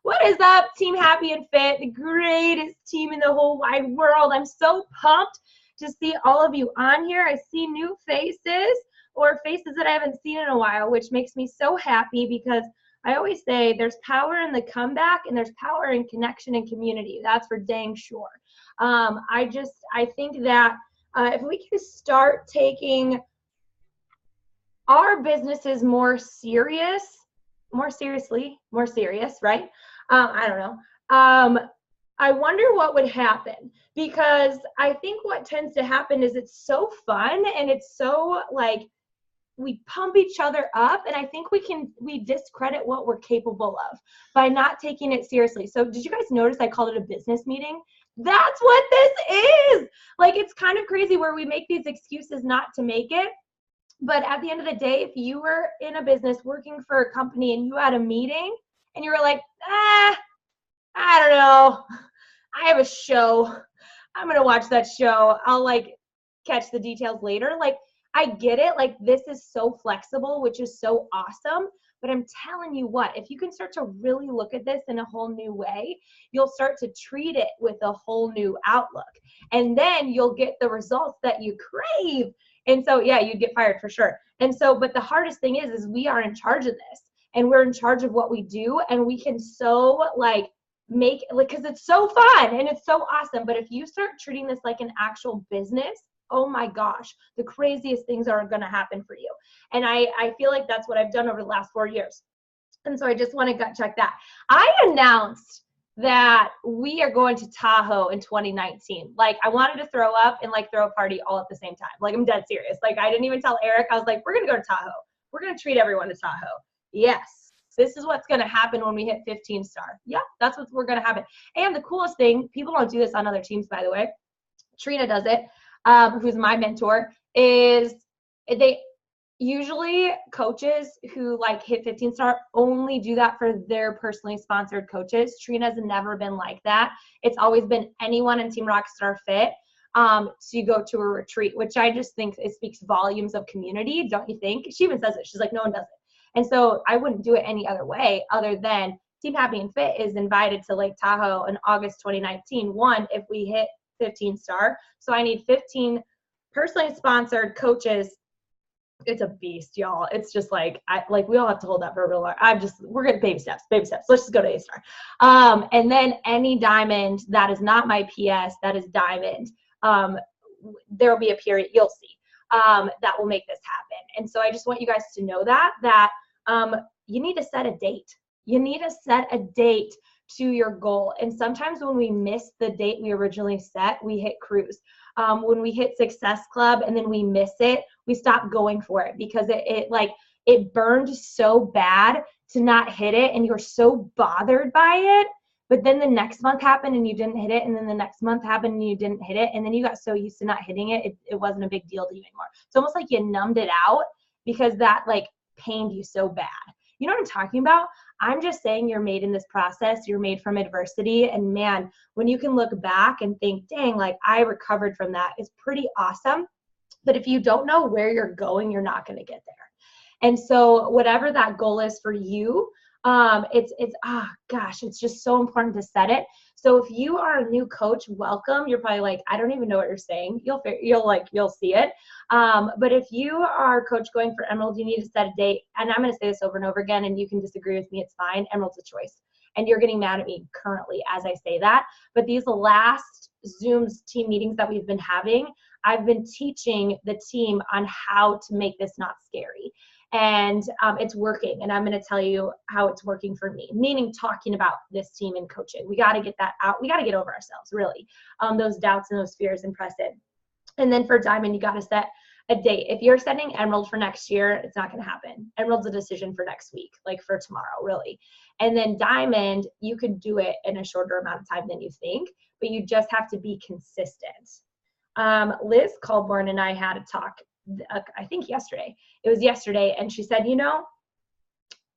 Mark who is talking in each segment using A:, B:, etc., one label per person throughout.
A: What is up, Team Happy and Fit, the greatest team in the whole wide world? I'm so pumped to see all of you on here. I see new faces or faces that I haven't seen in a while, which makes me so happy because I always say there's power in the comeback and there's power in connection and community. That's for dang sure. I think that if we can start taking our businesses more serious, right? I don't know. I wonder what would happen, because I think what tends to happen is it's so fun and it's so like we pump each other up, and I think we discredit what we're capable of by not taking it seriously. So did you guys notice I called it a business meeting? That's what this is. Like, it's kind of crazy where we make these excuses not to make it. But at the end of the day, if you were in a business working for a company and you had a meeting and you were like, I don't know, I have a show, I'm going to watch that show, I'll like catch the details later. Like, I get it. Like, this is so flexible, which is so awesome. But I'm telling you what, if you can start to really look at this in a whole new way, you'll start to treat it with a whole new outlook. And then you'll get the results that you crave. And so, yeah, you'd get fired for sure. And so, but the hardest thing is we are in charge of this, and we're in charge of what we do, and we can so like make it, like, because it's so fun and it's so awesome. But if you start treating this like an actual business, oh my gosh, the craziest things are going to happen for you. And I feel like that's what I've done over the last 4 years. And so I just want to gut check that. I announced that we are going to Tahoe in 2019. Like, I wanted to throw up and like throw a party all at the same time. Like, I'm dead serious. Like, I didn't even tell Eric. I was like, we're going to go to Tahoe. We're going to treat everyone to Tahoe. Yes, this is what's going to happen when we hit 15 star. Yeah, that's what's going to happen. And the coolest thing, people don't do this on other teams, by the way. Trina does it, who's my mentor, is they usually coaches who like hit 15 star only do that for their personally sponsored coaches. Trina's never been like that. It's always been anyone in Team Rockstar Fit to go to a retreat, which I just think it speaks volumes of community, don't you think? She even says it. She's like, no one does it. And so I wouldn't do it any other way other than Team Happy and Fit is invited to Lake Tahoe in August 2019. One, if we hit 15 star. So I need 15 personally sponsored coaches. It's a beast, y'all. It's just like, we all have to hold that for a real long. We're going to baby steps. Let's just go to A star. And then any diamond that is not my PS, that is diamond. There'll be a period, you'll see, that will make this happen. And so I just want you guys to know that you need to set a date. You need to set a date to your goal. And sometimes when we miss the date we originally set, we hit cruise. When we hit Success Club and then we miss it, we stop going for it because it burned so bad to not hit it, and you're so bothered by it. But then the next month happened and you didn't hit it, and then the next month happened and you didn't hit it, and then you got so used to not hitting it, it wasn't a big deal to you anymore. It's almost like you numbed it out because that like pained you so bad. You know what I'm talking about? I'm just saying you're made in this process. You're made from adversity. And man, when you can look back and think, dang, like I recovered from that, it's pretty awesome. But if you don't know where you're going, you're not going to get there. And so whatever that goal is for you, it's just so important to set it. So if you are a new coach, welcome. You're probably like, I don't even know what you're saying. You'll see it. But if you are a coach going for Emerald, you need to set a date. And I'm going to say this over and over again, and you can disagree with me. It's fine. Emerald's a choice. And you're getting mad at me currently as I say that. But these last Zoom's team meetings that we've been having, I've been teaching the team on how to make this not scary. And it's working. And I'm going to tell you how it's working for me, meaning talking about this team and coaching. We got to get that out. We got to get over ourselves, really. Those doubts and those fears and press it. And then for Diamond, you got to set a date. If you're setting Emerald for next year, it's not going to happen. Emerald's a decision for next week, like for tomorrow, really. And then Diamond, you could do it in a shorter amount of time than you think, but you just have to be consistent. Liz Colborn and I had a talk, I think yesterday. It was yesterday, and she said, you know,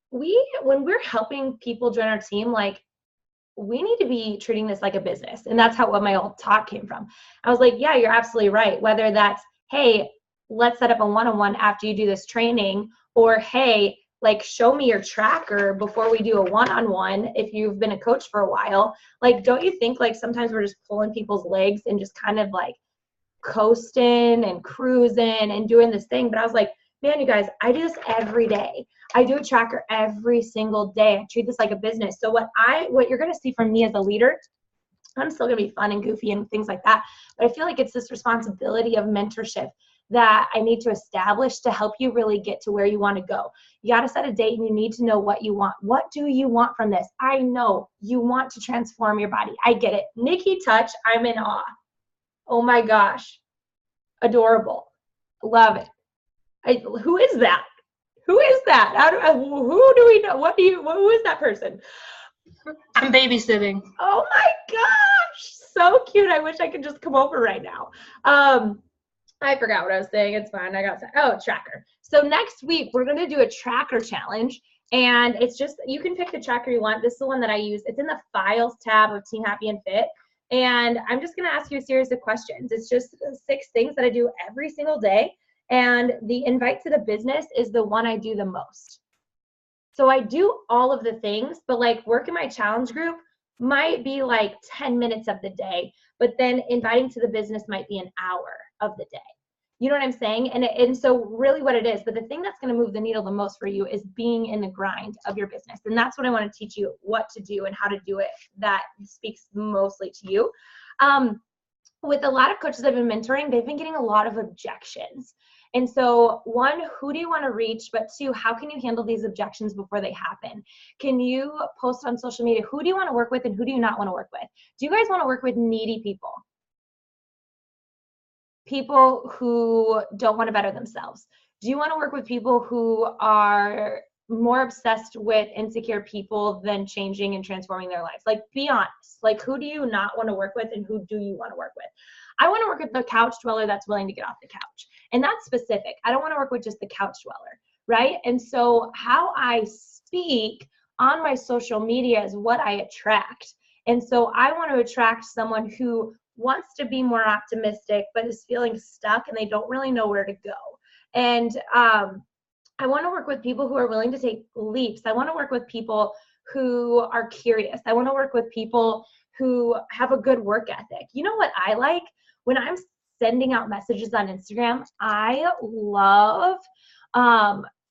A: when we're helping people join our team, like, we need to be treating this like a business. And that's what my old talk came from. I was like, yeah, you're absolutely right. Whether that's, hey, let's set up a one-on-one after you do this training, or hey, like show me your tracker before we do a one-on-one if you've been a coach for a while. Like, don't you think like sometimes we're just pulling people's legs and just kind of like coasting and cruising and doing this thing? But I was like, man, you guys, I do this every day. I do a tracker every single day. I treat this like a business. So what you're going to see from me as a leader, I'm still going to be fun and goofy and things like that, but I feel like it's this responsibility of mentorship that I need to establish to help you really get to where you want to go. You got to set a date and you need to know what you want. What do you want from this? I know you want to transform your body. I get it. Nikki Touch, I'm in awe. Oh my gosh. Adorable. Love it. Who is that? Who is that? Who do we know? Who is that person?
B: I'm babysitting.
A: Oh my gosh. So cute. I wish I could just come over right now. I forgot what I was saying. It's fine. Tracker. So next week, we're going to do a tracker challenge. And it's just, you can pick the tracker you want. This is the one that I use. It's in the files tab of Team Happy and Fit. And I'm just going to ask you a series of questions. It's just 6 things that I do every single day. And the invite to the business is the one I do the most. So I do all of the things, but like work in my challenge group might be like 10 minutes of the day, but then inviting to the business might be an hour of the day. You know what I'm saying? And so really what it is, but the thing that's going to move the needle the most for you is being in the grind of your business. And that's what I want to teach you what to do and how to do it. That speaks mostly to you. With a lot of coaches I've been mentoring, they've been getting a lot of objections. And so 1, who do you want to reach? But 2, how can you handle these objections before they happen? Can you post on social media? Who do you want to work with and who do you not want to work with? Do you guys want to work with needy people? People who don't want to better themselves? Do you want to work with people who are more obsessed with insecure people than changing and transforming their lives? Like, be honest. Like, who do you not want to work with and who do you want to work with? I want to work with the couch dweller that's willing to get off the couch. And that's specific. I don't want to work with just the couch dweller, right? And so how I speak on my social media is what I attract. And so I want to attract someone who wants to be more optimistic, but is feeling stuck and they don't really know where to go. And I want to work with people who are willing to take leaps. I want to work with people who are curious. I want to work with people who have a good work ethic. You know what I like? When I'm sending out messages on Instagram, I love,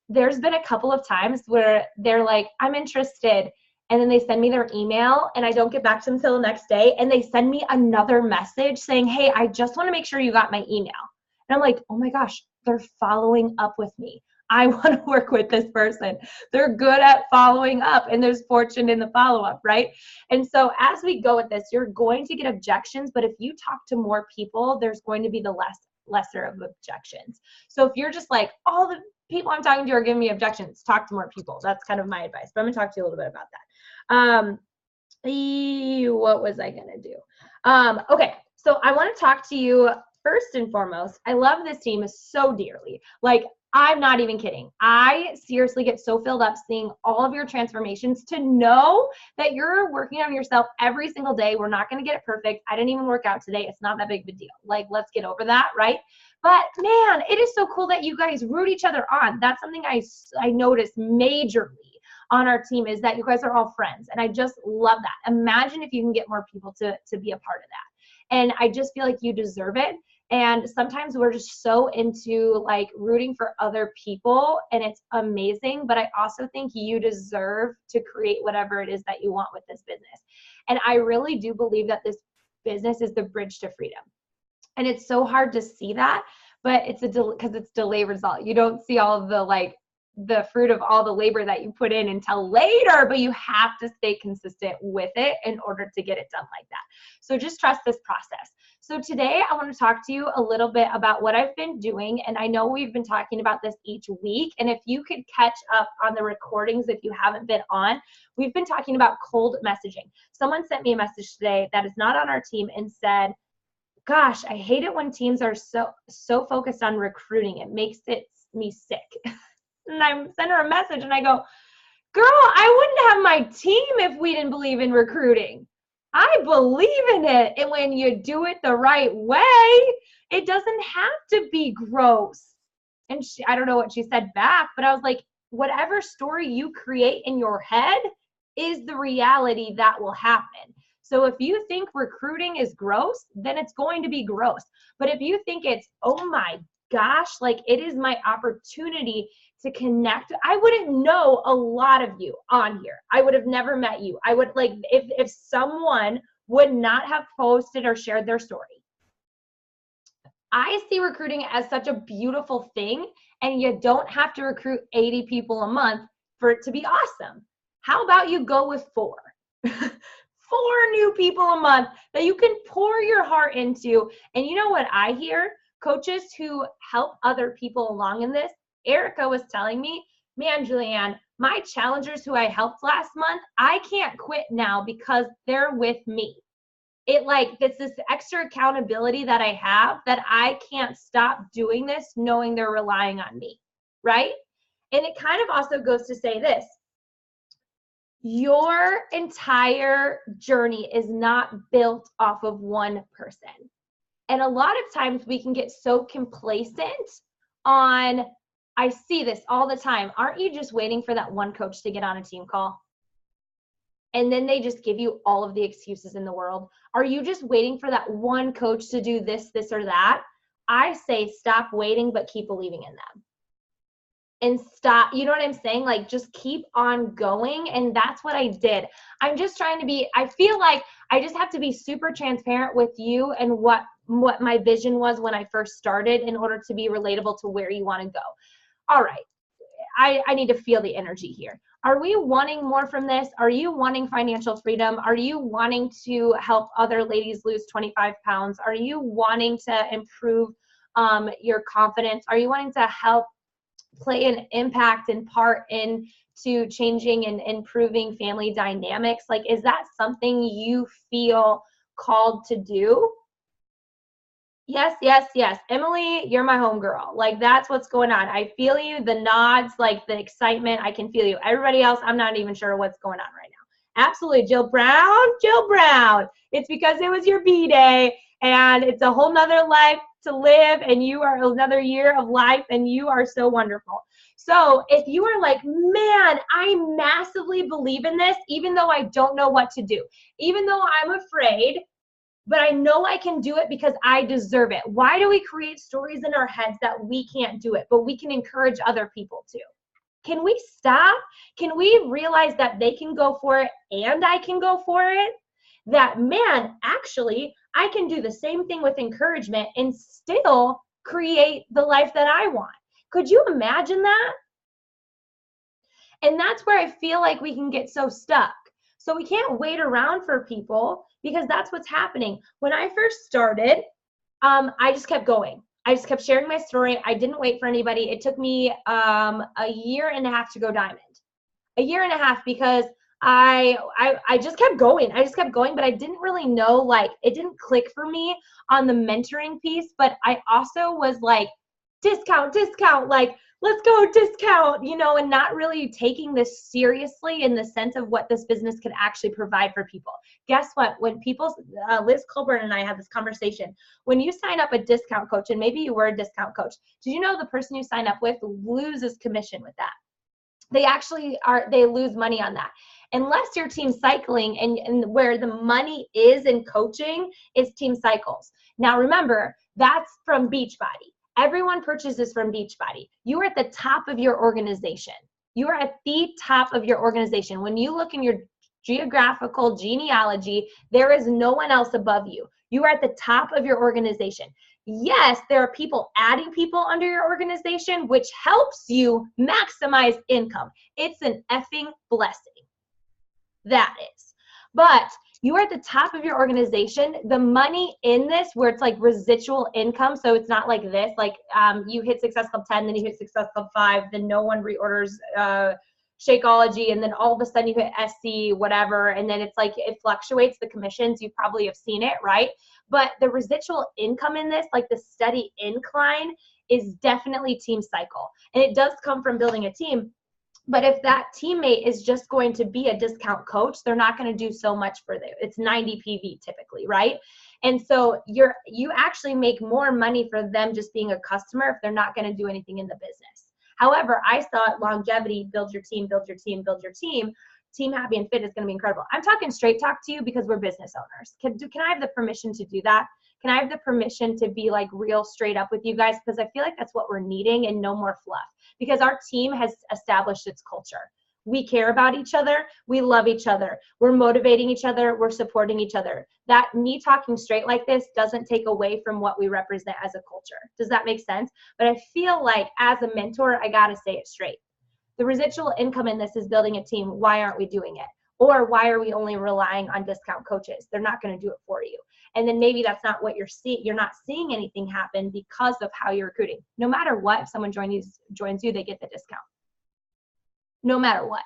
A: there's been a couple of times where they're like, I'm interested. And then they send me their email and I don't get back to them until the next day. And they send me another message saying, hey, I just want to make sure you got my email. And I'm like, oh my gosh, they're following up with me. I want to work with this person. They're good at following up and there's fortune in the follow-up, right? And so as we go with this, you're going to get objections, but if you talk to more people, there's going to be the lesser of objections. So if you're just like, all the people I'm talking to are giving me objections, talk to more people. That's kind of my advice, but I'm going to talk to you a little bit about that. What was I going to do? Okay, so I want to talk to you first and foremost. I love this team so dearly. Like, I'm not even kidding. I seriously get so filled up seeing all of your transformations, to know that you're working on yourself every single day. We're not going to get it perfect. I didn't even work out today. It's not that big of a deal. Like, let's get over that, right? But man, it is so cool that you guys root each other on. That's something I noticed majorly on our team, is that you guys are all friends. And I just love that. Imagine if you can get more people to be a part of that. And I just feel like you deserve it. And sometimes we're just so into like rooting for other people, and it's amazing. But I also think you deserve to create whatever it is that you want with this business. And I really do believe that this business is the bridge to freedom. And it's so hard to see that, but it's because it's delayed result. You don't see all of the fruit of all the labor that you put in until later, but you have to stay consistent with it in order to get it done like that. So just trust this process. So today I want to talk to you a little bit about what I've been doing. And I know we've been talking about this each week. And if you could catch up on the recordings, if you haven't been on, we've been talking about cold messaging. Someone sent me a message today that is not on our team and said, gosh, I hate it when teams are so focused on recruiting. It makes me sick. And I sent her a message and I go, girl, I wouldn't have my team if we didn't believe in recruiting. I believe in it. And when you do it the right way, it doesn't have to be gross. And I don't know what she said back, but I was like, whatever story you create in your head is the reality that will happen. So if you think recruiting is gross, then it's going to be gross. But if you think it's, oh my gosh, like it is my opportunity to connect. I wouldn't know a lot of you on here. I would have never met you. I would like, if someone would not have posted or shared their story. I see recruiting as such a beautiful thing, and you don't have to recruit 80 people a month for it to be awesome. How about you go with 4? 4 new people a month that you can pour your heart into. And you know what I hear? Coaches who help other people along in this, Erica was telling me, man, Julianne, my challengers who I helped last month, I can't quit now because they're with me. It's this extra accountability that I have that I can't stop doing this knowing they're relying on me, right? And it kind of also goes to say this. Your entire journey is not built off of one person. And a lot of times we can get so complacent on, I see this all the time. Aren't you just waiting for that one coach to get on a team call? And then they just give you all of the excuses in the world. Are you just waiting for that one coach to do this, this, or that? I say stop waiting, but keep believing in them. And stop, you know what I'm saying? Like just keep on going. And that's what I did. I'm just trying to be, I feel like I just have to be super transparent with you and what my vision was when I first started in order to be relatable to where you want to go. All right. I need to feel the energy here. Are we wanting more from this? Are you wanting financial freedom? Are you wanting to help other ladies lose 25 pounds? Are you wanting to improve your confidence? Are you wanting to help play an impact and part into changing and improving family dynamics? Like, is that something you feel called to do? Yes, yes, yes. Emily, you're my homegirl. Like, that's what's going on. I feel you, the nods, like the excitement. I can feel you. Everybody else, I'm not even sure what's going on right now. Absolutely. Jill Brown, Jill Brown. It's because it was your B-Day, and it's a whole nother life to live, and you are another year of life, and you are so wonderful. So if you are like, man, I massively believe in this, even though I don't know what to do, even though I'm afraid, but I know I can do it because I deserve it. Why do we create stories in our heads that we can't do it, but we can encourage other people to? Can we stop? Can we realize that they can go for it and I can go for it? That, man, actually, I can do the same thing with encouragement and still create the life that I want. Could you imagine that? And that's where I feel like we can get so stuck. So we can't wait around for people because that's what's happening. When I first started, I just kept going. I just kept sharing my story. I didn't wait for anybody. It took me a year and a half to go diamond. A year and a half because I just kept going. I just kept going, but I didn't really know, like, it didn't click for me on the mentoring piece. But I also was like, discount, like, let's go discount, you know, and not really taking this seriously in the sense of what this business can actually provide for people. Guess what? When people, Liz Colburn and I had this conversation, when you sign up a discount coach, and maybe you were a discount coach, did you know the person you sign up with loses commission with that? They lose money on that. Unless you're team cycling and where the money is in coaching is team cycles. Now remember, that's from Beachbody. Everyone purchases from Beachbody. You are at the top of your organization. You are at the top of your organization. When you look in your geographical genealogy, there is no one else above you. You are at the top of your organization. Yes, there are people adding people under your organization, which helps you maximize income. It's an effing blessing. That is. But you are at the top of your organization. The money in this, where it's like residual income, so it's not like this, like you hit Success Club 10, then you hit Success Club 5, then no one reorders Shakeology, and then all of a sudden you hit SC, whatever, and then it's like it fluctuates the commissions. You probably have seen it, right? But the residual income in this, like the steady incline, is definitely team cycle. And it does come from building a team. But if that teammate is just going to be a discount coach, they're not going to do so much for them. It's 90 PV typically, right? And so you actually make more money for them just being a customer if they're not going to do anything in the business. However, I saw it longevity, build your team, build your team, build your team. Team Happy and Fit is going to be incredible. I'm talking straight talk to you because we're business owners. Can I have the permission to do that? Can I have the permission to be like real straight up with you guys? Because I feel like that's what we're needing and no more fluff. Because our team has established its culture. We care about each other. We love each other. We're motivating each other. We're supporting each other. That me talking straight like this doesn't take away from what we represent as a culture. Does that make sense? But I feel like as a mentor, I got to say it straight. The residual income in this is building a team. Why aren't we doing it? Or why are we only relying on discount coaches? They're not going to do it for you. And then maybe that's not what you're seeing. You're not seeing anything happen because of how you're recruiting. No matter what, if someone joins you, they get the discount. No matter what.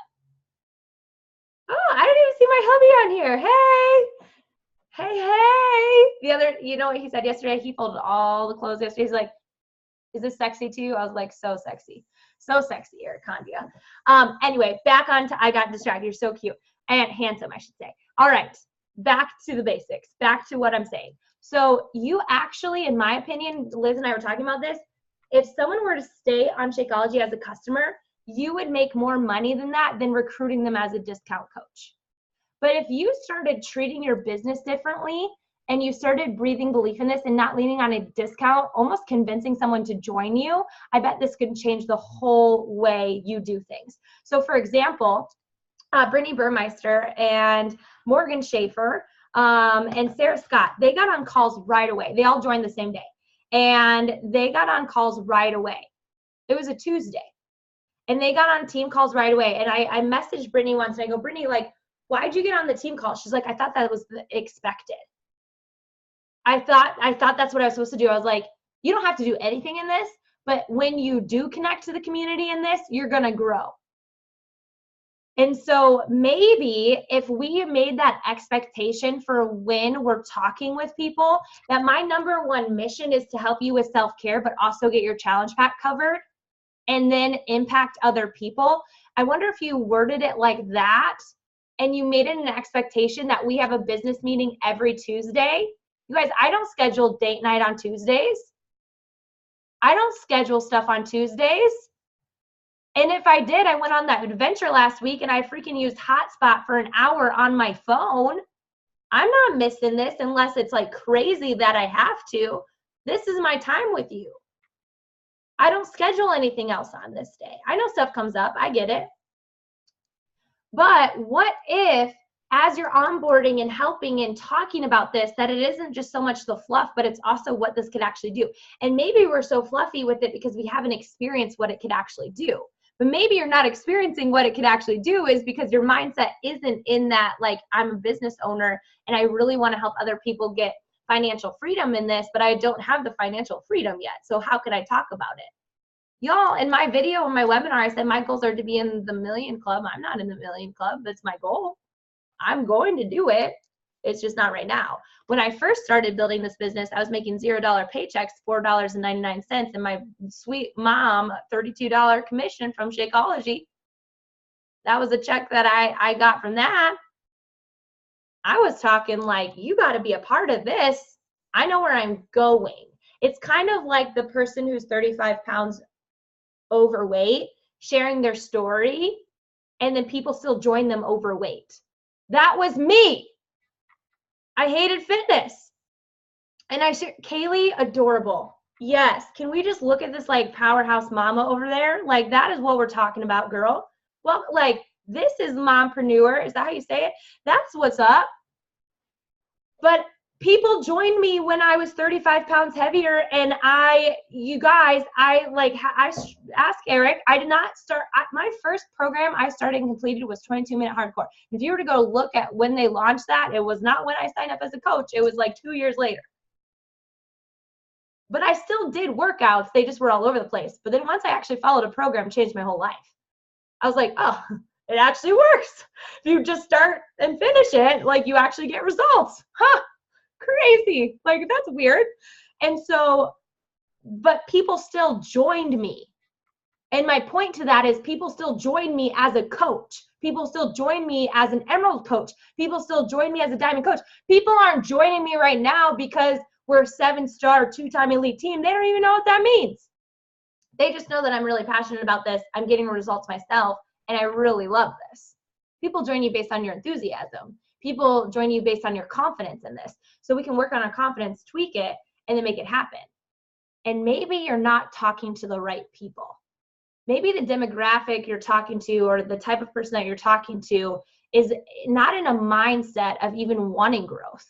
A: Oh, I didn't even see my hubby on here. Hey. You know what he said yesterday? He folded all the clothes yesterday. He's like, is this sexy to you? I was like, so sexy. So sexy, Eric Condia. Anyway, back on to, I got distracted. You're so cute and handsome, I should say. All right, back to the basics, back to what I'm saying. So you actually, in my opinion, Liz and I were talking about this, if someone were to stay on Shakeology as a customer, you would make more money than that than recruiting them as a discount coach. But if you started treating your business differently and you started breathing belief in this and not leaning on a discount, almost convincing someone to join you, I bet this could change the whole way you do things. So for example, Brittany Burmeister and Morgan Schaefer and Sarah Scott, they got on calls right away. They all joined the same day. And they got on calls right away. It was a Tuesday. And they got on team calls right away. And I messaged Brittany once and I go, Brittany, like, why'd you get on the team call? She's like, I thought that was expected. I thought that's what I was supposed to do. I was like, you don't have to do anything in this, but when you do connect to the community in this, you're going to grow. And so maybe if we made that expectation for when we're talking with people, that my number one mission is to help you with self-care, but also get your challenge pack covered and then impact other people. I wonder if you worded it like that and you made it an expectation that we have a business meeting every Tuesday. You guys, I don't schedule date night on Tuesdays. I don't schedule stuff on Tuesdays. And if I did, I went on that adventure last week and I freaking used Hotspot for an hour on my phone. I'm not missing this unless it's like crazy that I have to. This is my time with you. I don't schedule anything else on this day. I know stuff comes up. I get it. But what if, as you're onboarding and helping and talking about this, that it isn't just so much the fluff, but it's also what this could actually do. And maybe we're so fluffy with it because we haven't experienced what it could actually do. But maybe you're not experiencing what it could actually do is because your mindset isn't in that, like, I'm a business owner and I really want to help other people get financial freedom in this, but I don't have the financial freedom yet. So how could I talk about it? Y'all, in my video, in my webinar, I said my goals are to be in the million club. I'm not in the million club. That's my goal. I'm going to do it. It's just not right now. When I first started building this business, I was making $0 paychecks, $4.99, and my sweet mom, $32 commission from Shakeology. That was a check that I got from that. I was talking like, you got to be a part of this. I know where I'm going. It's kind of like the person who's 35 pounds overweight sharing their story, and then people still join them overweight. That was me. I hated fitness. And I shared, Kaylee, adorable. Yes. Can we just look at this like powerhouse mama over there? Like, that is what we're talking about, girl. Well, like, this is mompreneur. Is that how you say it? That's what's up. But people joined me when I was 35 pounds heavier. And you guys, I asked Eric, I did not start, my first program I started and completed was 22-minute hardcore. If you were to go look at when they launched that, it was not when I signed up as a coach. It was like 2 years later. But I still did workouts. They just were all over the place. But then once I actually followed a program, it changed my whole life. I was like, oh, it actually works. If you just start and finish it, like, you actually get results. Huh. Crazy. Like, that's weird. And so, but people still joined me. And my point to that is people still join me as a coach. People still join me as an emerald coach. People still join me as a diamond coach. People aren't joining me right now because we're a 7-star, 2-time elite team. They don't even know what that means. They just know that I'm really passionate about this. I'm getting results myself, and I really love this. People join you based on your enthusiasm. People join you based on your confidence in this. So we can work on our confidence, tweak it, and then make it happen. And maybe you're not talking to the right people. Maybe the demographic you're talking to or the type of person that you're talking to is not in a mindset of even wanting growth.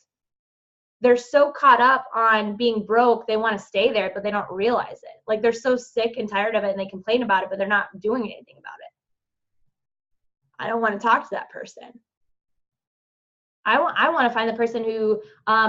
A: They're so caught up on being broke, they want to stay there, but they don't realize it. Like they're so sick and tired of it and they complain about it, but they're not doing anything about it. I don't want to talk to that person. I want to find the person who,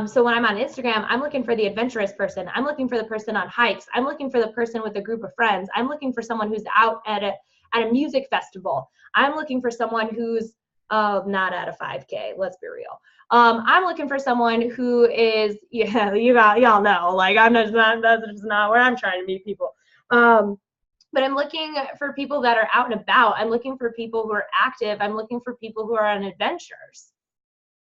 A: so when I'm on Instagram, I'm looking for the adventurous person. I'm looking for the person on hikes. I'm looking for the person with a group of friends. I'm looking for someone who's out at a music festival. I'm looking for someone who's not at a 5K. Let's be real. I'm looking for someone who is, y'all know, like that's just not where I'm trying to meet people. But I'm looking for people that are out and about. I'm looking for people who are active. I'm looking for people who are on adventures.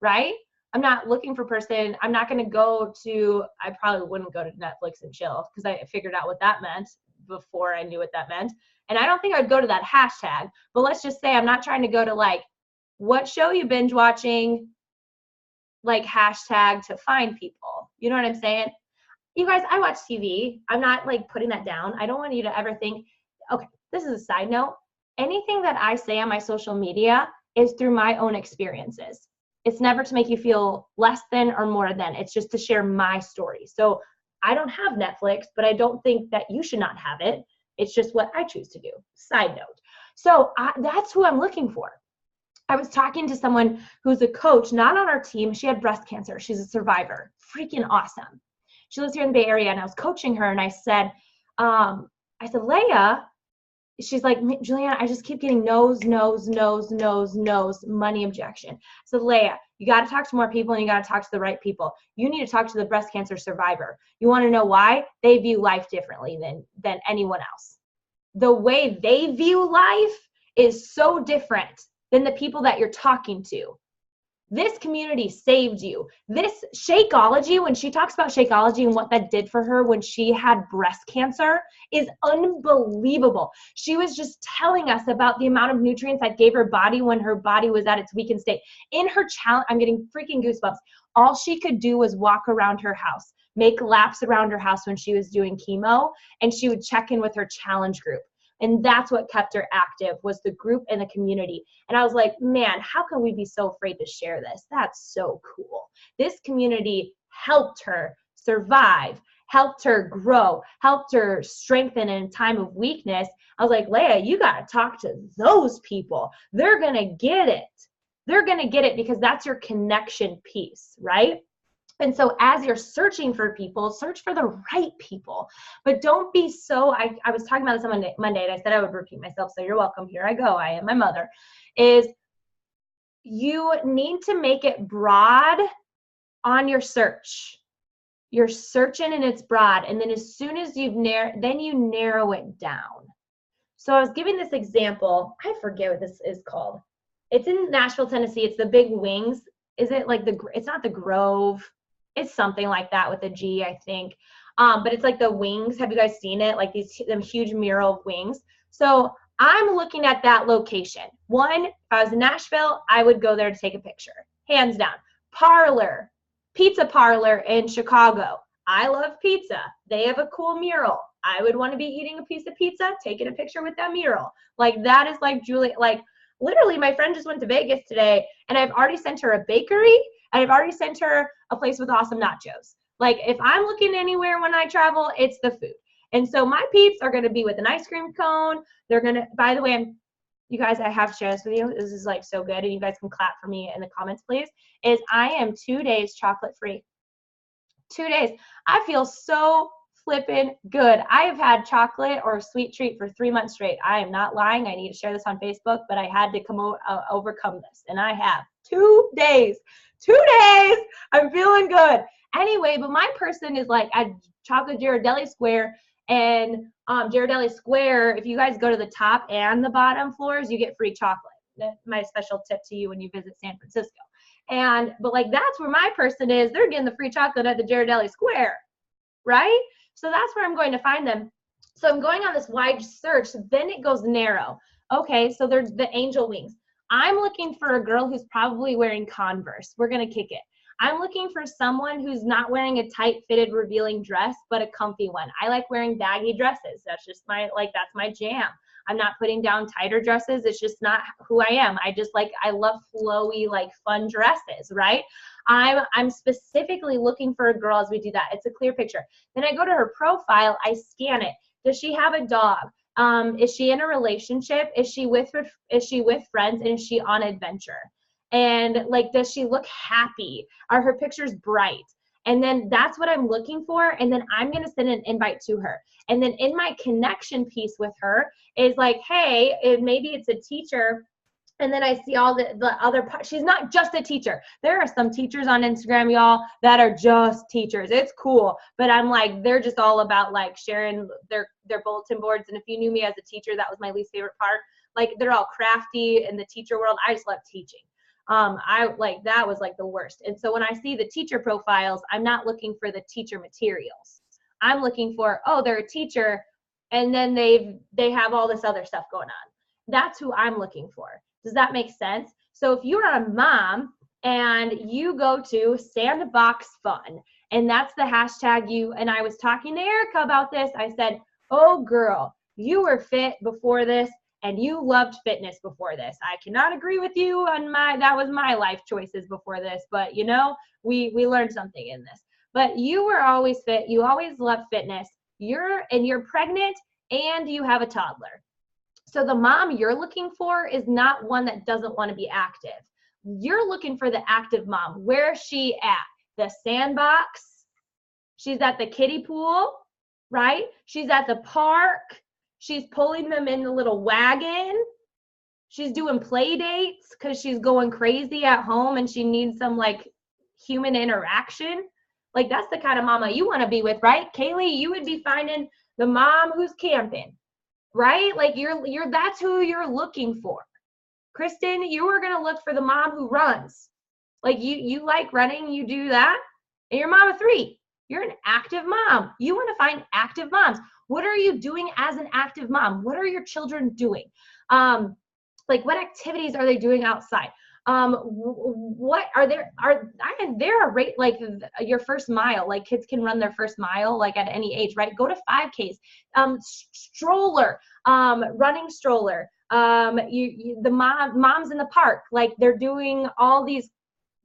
A: Right? I'm not looking for person. I'm not going to go to, I probably wouldn't go to Netflix and chill because I figured out what that meant before I knew what that meant. And I don't think I'd go to that hashtag, but let's just say I'm not trying to go to like, what show you binge watching, like hashtag to find people. You know what I'm saying? You guys, I watch TV. I'm not like putting that down. I don't want you to ever think, okay, this is a side note. Anything that I say on my social media is through my own experiences. It's never to make you feel less than or more than. It's just to share my story. So I don't have Netflix, but I don't think that you should not have it. It's just what I choose to do. Side note. So that's who I'm looking for. I was talking to someone who's a coach, not on our team. She had breast cancer. She's a survivor. Freaking awesome. She lives here in the Bay Area, and I was coaching her, and I said, Leia, she's like, Juliana, I just keep getting no's, money objection. So Leia, you got to talk to more people and you got to talk to the right people. You need to talk to the breast cancer survivor. You want to know why? They view life differently than anyone else. The way they view life is so different than the people that you're talking to. This community saved you. This Shakeology, when she talks about Shakeology and what that did for her when she had breast cancer, is unbelievable. She was just telling us about the amount of nutrients that gave her body when her body was at its weakened state. In her challenge, I'm getting freaking goosebumps. All she could do was walk around her house, make laps around her house when she was doing chemo, and she would check in with her challenge group. And that's what kept her active, was the group and the community. And I was like, man, how can we be so afraid to share this? That's so cool. This community helped her survive, helped her grow, helped her strengthen in a time of weakness. I was like, Leia, you got to talk to those people. They're going to get it. They're going to get it because that's your connection piece, right? And so as you're searching for people, search for the right people. But don't be so, I was talking about this on Monday, and I said I would repeat myself, so you're welcome. Here I go. I am my mother. Is you need to make it broad on your search. You're searching and it's broad. And then as soon as you narrow it down. So I was giving this example. I forget what this is called. It's in Nashville, Tennessee. It's the Big Wings. Is it like it's not the Grove. It's something like that with a G, I think. But it's like the wings. Have you guys seen it? Like them huge mural wings. So I'm looking at that location. One, if I was in Nashville, I would go there to take a picture. Hands down. Pizza parlor in Chicago. I love pizza. They have a cool mural. I would want to be eating a piece of pizza, taking a picture with that mural. Like that is like Julie, like literally my friend just went to Vegas today and I've already sent her a bakery and I've already sent her a place with awesome nachos. Like if I'm looking anywhere when I travel, it's the food. And so my peeps are going to be with an ice cream cone. They're going to, by the way, you guys, I have to share this with you. This is like so good. And you guys can clap for me in the comments, please. Is I am 2 days chocolate free. 2 days. I feel so flippin' good. I have had chocolate or a sweet treat for 3 months straight. I am not lying. I need to share this on Facebook, but I had to overcome this. And I have 2 days. 2 days. I'm feeling good. Anyway, but my person is like at Chocolate Ghirardelli Square. And Ghirardelli Square, if you guys go to the top and the bottom floors, you get free chocolate. That's my special tip to you when you visit San Francisco. But like that's where my person is. They're getting the free chocolate at the Ghirardelli Square, right? So that's where I'm going to find them. So I'm going on this wide search. Then it goes narrow. Okay, so there's the angel wings. I'm looking for a girl who's probably wearing Converse. We're going to kick it. I'm looking for someone who's not wearing a tight fitted revealing dress, but a comfy one. I like wearing baggy dresses. That's just that's my jam. I'm not putting down tighter dresses. It's just not who I am. I love flowy, like fun dresses, right? I'm specifically looking for a girl as we do that. It's a clear picture. Then I go to her profile, I scan it. Does she have a dog? Is she in a relationship? Is she with friends? And is she on adventure? And like, does she look happy? Are her pictures bright? And then that's what I'm looking for. And then I'm going to send an invite to her. And then in my connection piece with her is like, hey, maybe it's a teacher. And then I see all the other parts. She's not just a teacher. There are some teachers on Instagram, y'all, that are just teachers. It's cool. But I'm like, they're just all about like sharing their bulletin boards. And if you knew me as a teacher, that was my least favorite part. Like, they're all crafty in the teacher world. I just love teaching. That was like the worst. And so when I see the teacher profiles, I'm not looking for the teacher materials. I'm looking for, oh, they're a teacher, and then they have all this other stuff going on. That's who I'm looking for. Does that make sense? So if you're a mom and you go to Sandbox Fun, and that's the hashtag and I was talking to Erica about this. I said, oh girl, you were fit before this and you loved fitness before this. I cannot agree with you on that was my life choices before this, but you know, we learned something in this. But you were always fit. You always loved fitness. You're pregnant and you have a toddler. So the mom you're looking for is not one that doesn't want to be active. You're looking for the active mom. Where is she at? The sandbox. She's at the kiddie pool, right? She's at the park. She's pulling them in the little wagon. She's doing play dates because she's going crazy at home and she needs some like human interaction. Like, that's the kind of mama you want to be with, right? Kaylee, you would be finding the mom who's camping. Right? Like that's who you're looking for. Kristen, you are going to look for the mom who runs. Like you like running, you do that. And you're a mom of 3. You're an active mom. You want to find active moms. What are you doing as an active mom? What are your children doing? Like, what activities are they doing outside? What are there are rate like your first mile, like kids can run their first mile like at any age, right? Go to 5Ks, stroller, running stroller, the moms in the park, like they're doing all these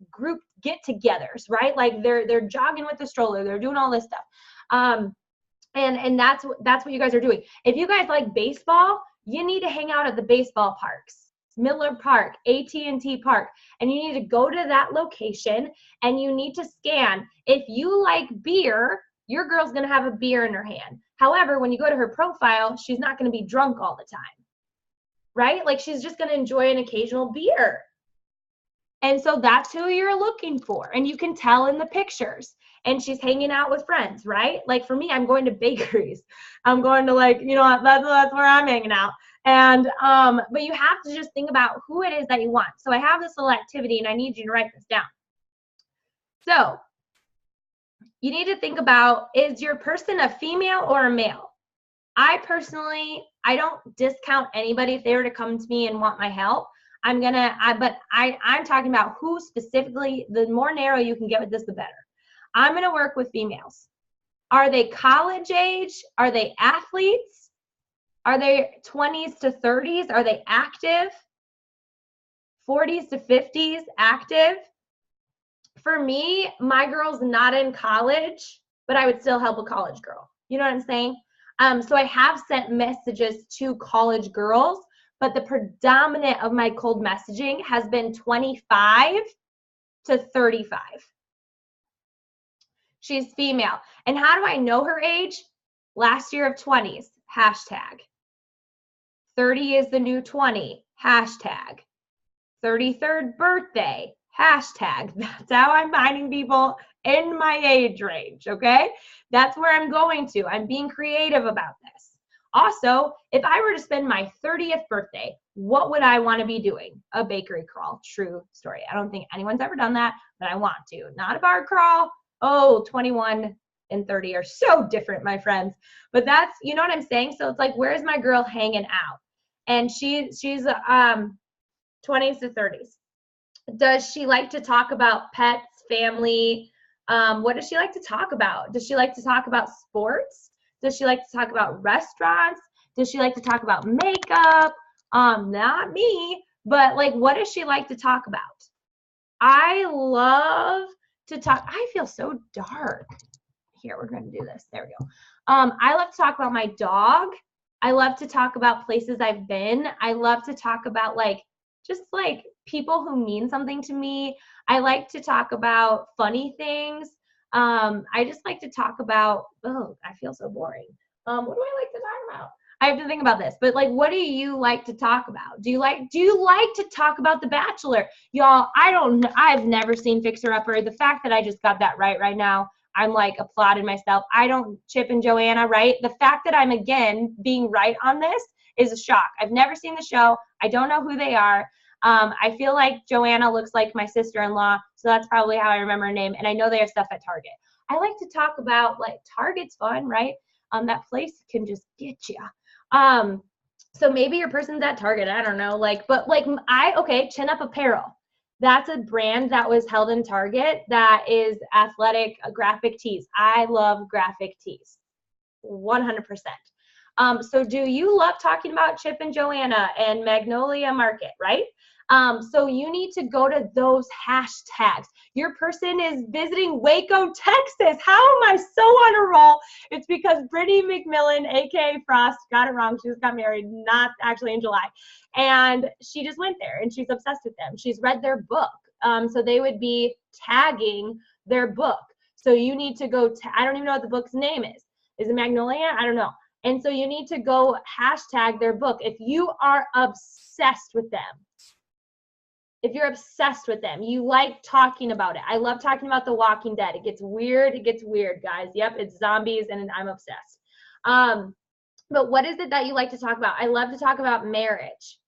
A: group get-togethers, right? Like they're jogging with the stroller, they're doing all this stuff, and that's what you guys are doing. If you guys like baseball, you need to hang out at the baseball parks. Miller Park, AT&T Park, and you need to go to that location and you need to scan. If you like beer, your girl's going to have a beer in her hand. However, when you go to her profile, she's not going to be drunk all the time, right? Like, she's just going to enjoy an occasional beer. And so that's who you're looking for. And you can tell in the pictures. And she's hanging out with friends, right? Like, for me, I'm going to bakeries. I'm going to that's where I'm hanging out. And, but you have to just think about who it is that you want. So I have this little activity and I need you to write this down. So you need to think about, is your person a female or a male? I don't discount anybody if they were to come to me and want my help. I'm talking about who specifically. The more narrow you can get with this, the better. I'm going to work with females. Are they college age? Are they athletes? Are they 20s to 30s? Are they active? 40s to 50s, active? For me, my girl's not in college, but I would still help a college girl. You know what I'm saying? So I have sent messages to college girls, but the predominant of my cold messaging has been 25 to 35. She's female. And how do I know her age? Last year of 20s, hashtag. 30 is the new 20, hashtag. 33rd birthday, hashtag. That's how I'm finding people in my age range, okay? That's where I'm going to. I'm being creative about this. Also, if I were to spend my 30th birthday, what would I want to be doing? A bakery crawl. True story. I don't think anyone's ever done that, but I want to. Not a bar crawl. Oh, 21 and 30 are so different, my friends. But that's, you know what I'm saying? So it's like, where's my girl hanging out? And she's 20s to 30s. Does she like to talk about pets, family? What does she like to talk about? Does she like to talk about sports? Does she like to talk about restaurants? Does she like to talk about makeup? Not me, but like, what does she like to talk about? I love to talk. I feel so dark. Here, we're going to do this. There we go. I love to talk about my dog. I love to talk about places I've been. I love to talk about like, just like people who mean something to me. I like to talk about funny things. I just like to talk about, oh, I feel so boring. What do I like to talk about? I have to think about this, but like, what do you like to talk about? Do you like to talk about The Bachelor? Y'all, I've never seen Fixer Upper. The fact that I just got that right now, I'm like applauding myself. I don't, Chip and Joanna, right? The fact that I'm again being right on this is a shock. I've never seen the show. I don't know who they are. I feel like Joanna looks like my sister-in-law, so that's probably how I remember her name. And I know they have stuff at Target. I like to talk about, like, Target's fun, right? That place can just get you. So maybe your person's at Target. I don't know. Like, but like okay, Chin Up Apparel. That's a brand that was held in Target that is athletic graphic tees. I love graphic tees, 100%. So do you love talking about Chip and Joanna and Magnolia Market, right? So you need to go to those hashtags. Your person is visiting Waco, Texas. How am I so on a roll? It's because Brittany McMillan, aka Frost, got it wrong. She just got married, not actually in July. And she just went there and she's obsessed with them. She's read their book. So they would be tagging their book. So you need to go, I don't even know what the book's name is. Is it Magnolia? I don't know. And so you need to go hashtag their book. If you are obsessed with them, you like talking about it. I love talking about The Walking Dead. It gets weird, guys. Yep, it's zombies and I'm obsessed. But what is it that you like to talk about? I love to talk about marriage.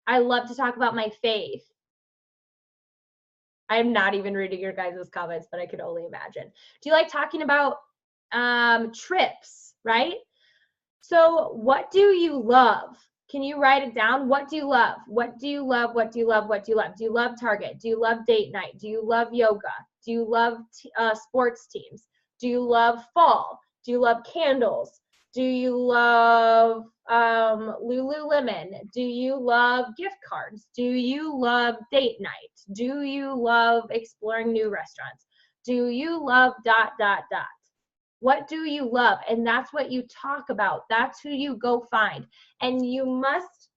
A: I love to talk about my faith. I'm not even reading your guys' comments, but I could only imagine. Do you like talking about trips, right? So what do you love? Can you write it down? What do you love? What do you love? What do you love? What do you love? Do you love Target? Do you love date night? Do you love yoga? Do you love sports teams? Do you love fall? Do you love candles? Do you love Lululemon? Do you love gift cards? Do you love date night? Do you love exploring new restaurants? Do you love ... What do you love? And that's what you talk about. That's who you go find. And you must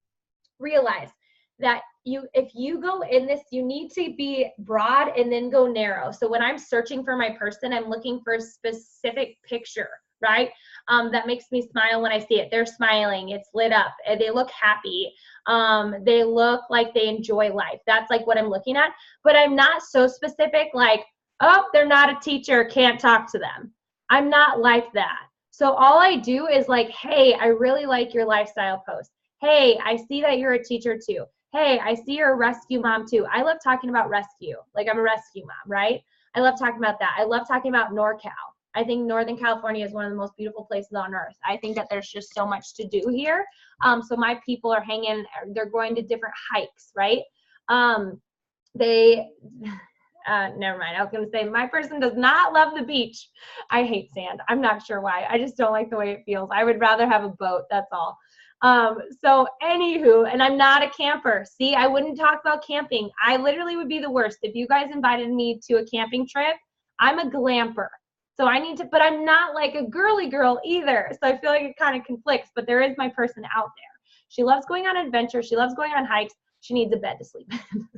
A: realize that if you go in this, you need to be broad and then go narrow. So when I'm searching for my person, I'm looking for a specific picture, right? That makes me smile when I see it. They're smiling, it's lit up, they look happy, they look like they enjoy life. That's like what I'm looking at. But I'm not so specific like, oh, they're not a teacher, can't talk to them. I'm not like that. So all I do is like, hey, I really like your lifestyle post. Hey, I see that you're a teacher too. Hey, I see you're a rescue mom too. I love talking about rescue. Like I'm a rescue mom, right? I love talking about that. I love talking about NorCal. I think Northern California is one of the most beautiful places on earth. I think that there's just so much to do here. So my people are they're going to different hikes, right? Never mind. I was going to say my person does not love the beach. I hate sand. I'm not sure why. I just don't like the way it feels. I would rather have a boat. That's all. So anywho, and I'm not a camper. See, I wouldn't talk about camping. I literally would be the worst. If you guys invited me to a camping trip, I'm a glamper. So but I'm not like a girly girl either. So I feel like it kind of conflicts, but there is my person out there. She loves going on adventures. She loves going on hikes. She needs a bed to sleep in.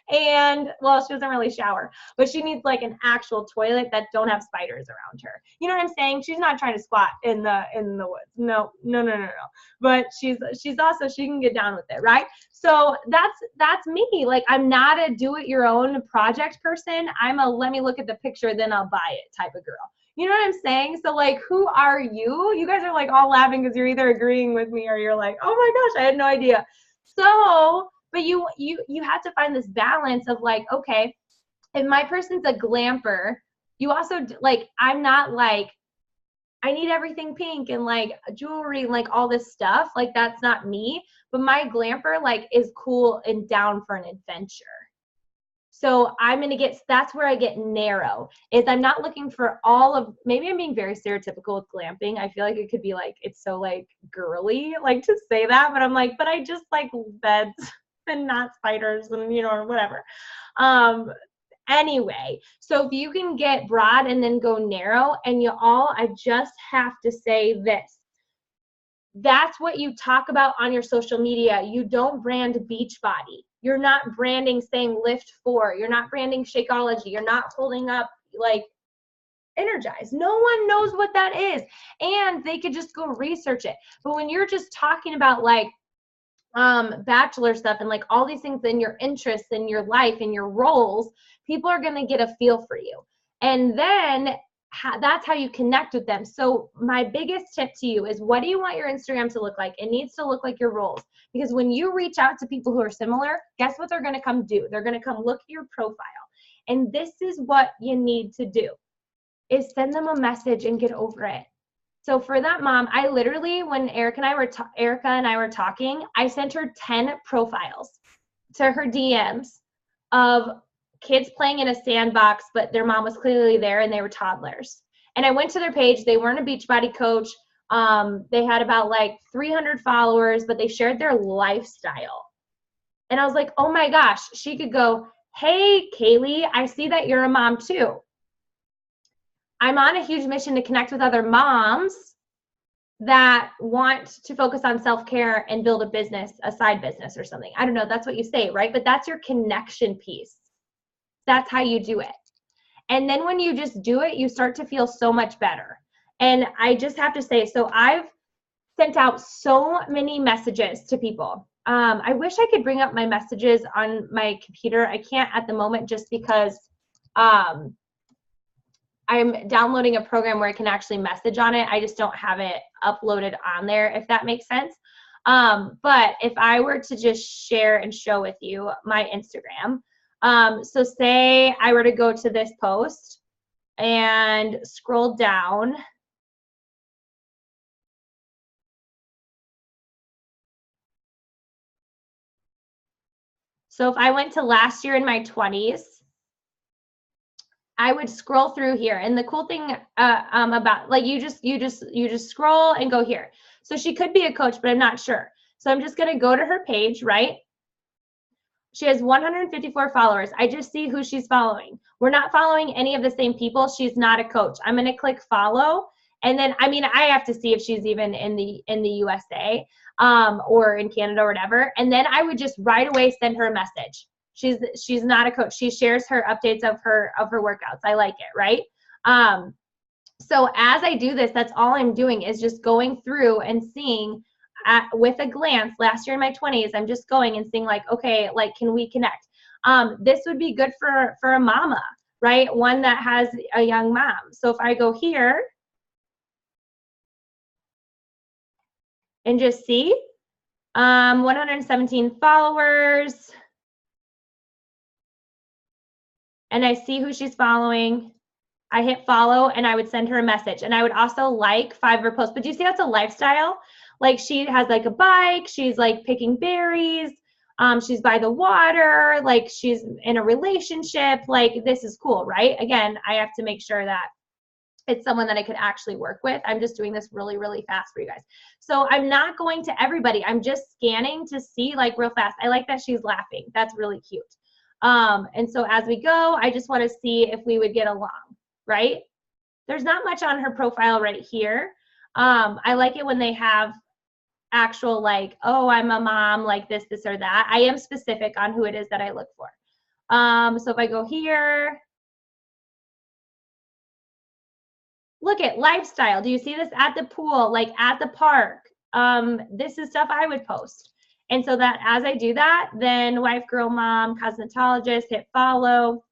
A: And, well, she doesn't really shower, but she needs like an actual toilet that don't have spiders around her. You know what I'm saying? She's not trying to squat in the woods. No. But she's also, she can get down with it, right? So that's me. Like, I'm not a do-it-your-own project person. I'm a let me look at the picture, then I'll buy it type of girl. You know what I'm saying? So like, who are you? You guys are like all laughing because you're either agreeing with me or you're like, oh my gosh, I had no idea. So, but you have to find this balance of like, okay, if my person's a glamper, you also like, I'm not like I need everything pink and like jewelry and like all this stuff. Like that's not me. But my glamper like is cool and down for an adventure. So I'm going to get, that's where I get narrow, is I'm not looking for all of, maybe I'm being very stereotypical with glamping. I feel like it could be like, it's so like girly, like to say that, but I'm like, but I just like beds and not spiders and, you know, or whatever. Anyway, so if you can get broad and then go narrow, and you all, I just have to say this. That's what you talk about on your social media. You don't brand Beachbody. You're not branding saying Lift 4. You're not branding Shakeology. You're not holding up like Energize. No one knows what that is. And they could just go research it. But when you're just talking about like bachelor stuff and like all these things in your interests in your life and your roles, people are going to get a feel for you. And then that's how you connect with them. So my biggest tip to you is, what do you want your Instagram to look like? It needs to look like your roles, because when you reach out to people who are similar, guess what they're going to come do? They're going to come look at your profile. And this is what you need to do, is send them a message and get over it. So for that mom, I literally, when Erica and I were talking, I sent her 10 profiles to her DMs of kids playing in a sandbox, but their mom was clearly there and they were toddlers. And I went to their page. They weren't a Beachbody coach. They had about like 300 followers, but they shared their lifestyle. And I was like, oh my gosh, she could go, hey, Kaylee, I see that you're a mom too. I'm on a huge mission to connect with other moms that want to focus on self-care and build a business, a side business or something. I don't know. That's what you say, right? But that's your connection piece. That's how you do it. And then when you just do it, you start to feel so much better. And I just have to say, so I've sent out so many messages to people. I wish I could bring up my messages on my computer. I can't at the moment, just because I'm downloading a program where I can actually message on it. I just don't have it uploaded on there, if that makes sense. But if I were to just share and show with you my Instagram, so say I were to go to this post and scroll down. So if I went to last year in my 20s, I would scroll through here. And the cool thing about, like, you just scroll and go here. So she could be a coach, but I'm not sure. So I'm just going to go to her page, right? She has 154 followers. I just see who she's following. We're not following any of the same people. She's not a coach. I'm going to click follow. And then, I mean, I have to see if she's even in the USA or in Canada or whatever. And then I would just right away send her a message. She's not a coach. She shares her updates of her workouts. I like it, right? So as I do this, that's all I'm doing, is just going through and seeing with a glance. Last year in my 20s, I'm just going and seeing like, okay, like, can we connect? This would be good for a mama, right? One that has a young mom. So if I go here and just see 117 followers, and I see who she's following, I hit follow and I would send her a message. And I would also like 5 of her posts. But do you see that's a lifestyle? Like, she has like a bike, she's like picking berries, she's by the water, like she's in a relationship. Like, this is cool, right? Again, I have to make sure that it's someone that I could actually work with. I'm just doing this really, really fast for you guys. So I'm not going to everybody. I'm just scanning to see, like, real fast. I like that she's laughing. That's really cute. And so as we go, I just want to see if we would get along, right? There's not much on her profile right here. I like it when they have actual, like, oh, I'm a mom, like this or that. I am specific on who it is that I look for. So if I go here, look at lifestyle. Do you see this? At the pool, like at the park. This is stuff I would post. And so that as I do that, then wife, girl, mom, cosmetologist, hit follow,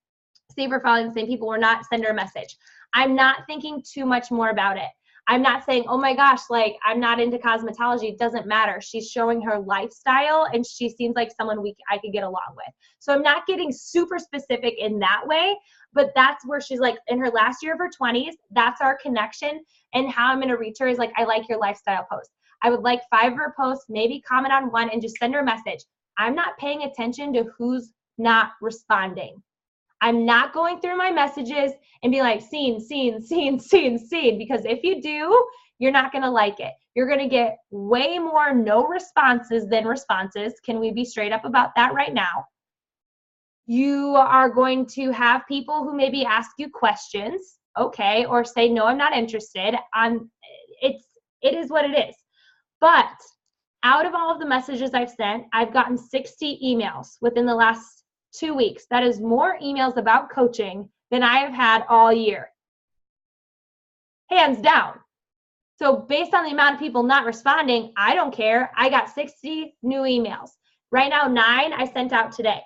A: see if we're following the same people. We're not, send her a message. I'm not thinking too much more about it. I'm not saying, oh my gosh, like, I'm not into cosmetology. It doesn't matter. She's showing her lifestyle and she seems like someone I could get along with. So I'm not getting super specific in that way, But that's where she's like, in her last year of her 20s, that's our connection. And how I'm going to reach her is like, I like your lifestyle post. I would like 5 of her posts, maybe comment on 1 and just send her a message. I'm not paying attention to who's not responding. I'm not going through my messages and be like, seen, because if you do, you're not going to like it. You're going to get way more no responses than responses. Can we be straight up about that right now? You are going to have people who maybe ask you questions, okay, or say, no, I'm not interested. It is what it is. But out of all of the messages I've sent, I've gotten 60 emails within the last 2 weeks. That is more emails about coaching than I have had all year. Hands down. So based on the amount of people not responding, I don't care. I got 60 new emails. Right now, 9 I sent out today.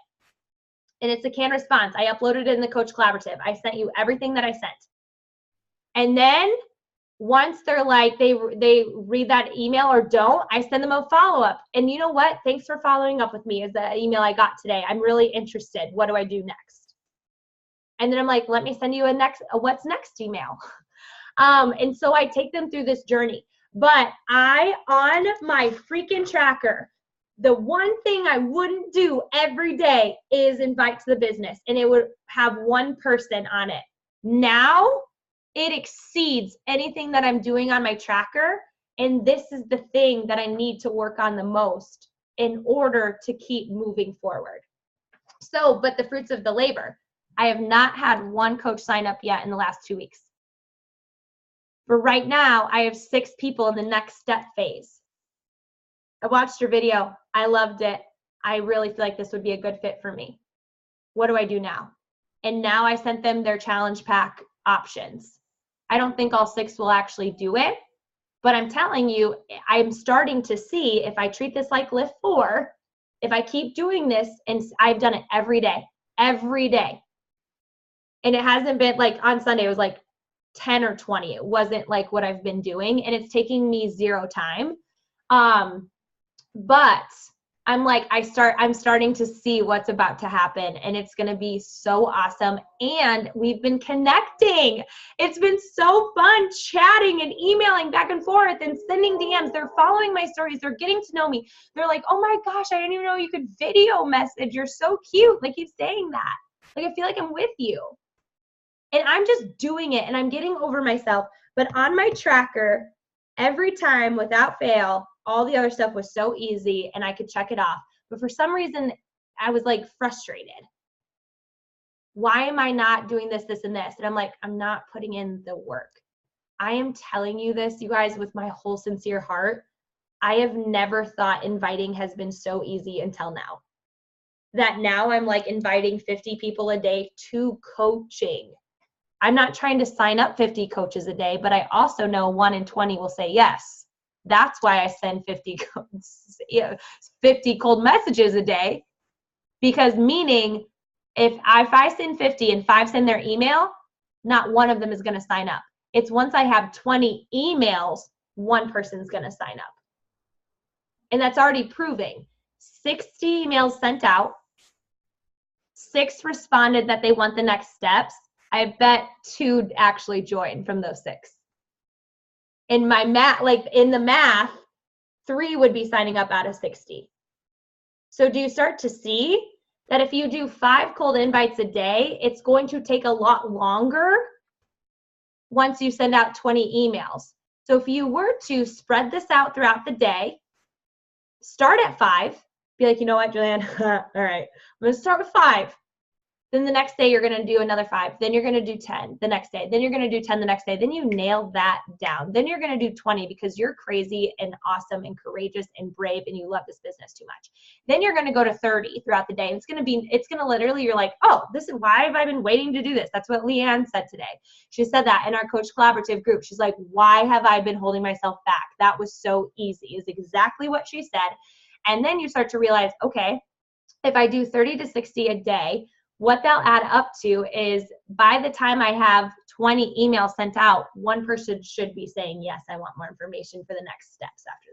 A: And it's a canned response. I uploaded it in the Coach Collaborative. I sent you everything that I sent. And then once they're like, they read that email or don't, I send them a follow-up. And you know what? Thanks for following up with me is the email I got today. I'm really interested. What do I do next? And then I'm like, let me send you a what's next email. And so I take them through this journey. But on my freaking tracker, the one thing I wouldn't do every day is invite to the business, and it would have 1 person on it. Now it exceeds anything that I'm doing on my tracker, and this is the thing that I need to work on the most in order to keep moving forward. So, but the fruits of the labor, I have not had 1 coach sign up yet in the last 2 weeks. For right now, I have 6 people in the next step phase. I watched your video. I loved it. I really feel like this would be a good fit for me. What do I do now? And now I sent them their challenge pack options. I don't think all 6 will actually do it, but I'm telling you, I'm starting to see if I treat this like Lift 4, if I keep doing this, and I've done it every day. And it hasn't been like on Sunday, it was like 10 or 20. It wasn't like what I've been doing, and it's taking me 0 time. But I'm like, I'm starting to see what's about to happen, and it's going to be so awesome. And we've been connecting. It's been so fun chatting and emailing back and forth and sending DMs. They're following my stories. They're getting to know me. They're like, oh my gosh, I didn't even know you could video message. You're so cute. Like, keep saying that. Like, I feel like I'm with you. And I'm just doing it, and I'm getting over myself. But on my tracker, every time without fail, all the other stuff was so easy and I could check it off. But for some reason, I was like frustrated. Why am I not doing this, this, and this? And I'm like, I'm not putting in the work. I am telling you this, you guys, with my whole sincere heart. I have never thought inviting has been so easy until now. That now I'm like inviting 50 people a day to coaching. I'm not trying to sign up 50 coaches a day, but I also know 1 in 20 will say yes. That's why I send 50 cold messages a day, because meaning if I send 50 and 5 send their email, not 1 of them is going to sign up. It's once I have 20 emails, 1 person's going to sign up. And that's already proving. 60 emails sent out, 6 responded that they want the next steps. I bet 2 actually joined from those 6. In my math, like in the math, 3 would be signing up out of 60. So do you start to see that if you do 5 cold invites a day, it's going to take a lot longer once you send out 20 emails. So if you were to spread this out throughout the day, start at 5, be like, you know what, Julianne, all right, I'm going to start with 5. Then the next day, you're going to do another 5. Then you're going to do 10 the next day. Then you're going to do 10 the next day. Then you nail that down. Then you're going to do 20 because you're crazy and awesome and courageous and brave and you love this business too much. Then you're going to go to 30 throughout the day. And it's going to literally, you're like, oh, this is why have I been waiting to do this? That's what Leanne said today. She said that in our Coach Collaborative group. She's like, why have I been holding myself back? That was so easy, is exactly what she said. And then you start to realize, okay, if I do 30 to 60 a day, what they'll add up to is by the time I have 20 emails sent out, 1 person should be saying, yes, I want more information for the next steps after